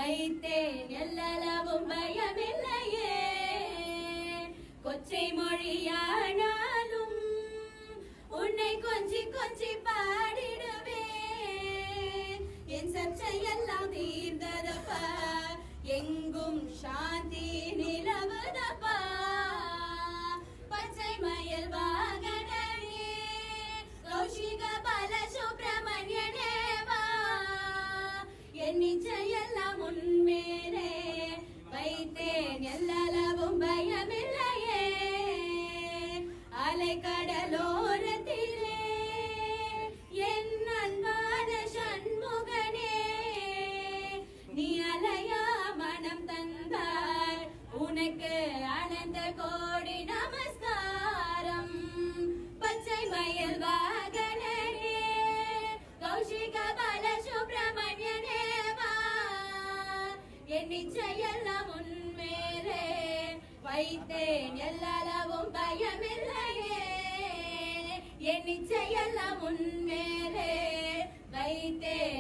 வைத்தேன் எல்லளவும் பயமில்லையே. கொச்சை மொழியானாலும் உன்னை கொஞ்சி கொஞ்சி பாடிடுவேன். என் சர்ச்சை எல்லாம் தீர்ந்ததப்பா, எங்கும் சாந்தி நிலவுதப்பா. பச்சை மயில் வாகனனே கௌஷிக பால சுப்பிரமணியனே வா. என் நிச்சயெல்லாம் உன்மேலே வைத்தேன் எல்லளவும் பயமில்லையே. அலை கடலோரத்திலே என் அன்பான சண்முகனே, நீ அலையா மனம் தந்தாய், உனக்கு அனந்த கோடி நமஸ்காரம். பச்சை மயில் வாகனனே கௌஷிக பால சுப்பிரமணியனே வா. என் நிச்சயெல்லாம் உன்மேலே வைத்தேன் எல்லளவும் பயமில்லையே. என் நிச்சயெல்லாம் உன்மேலே வைத்தேன்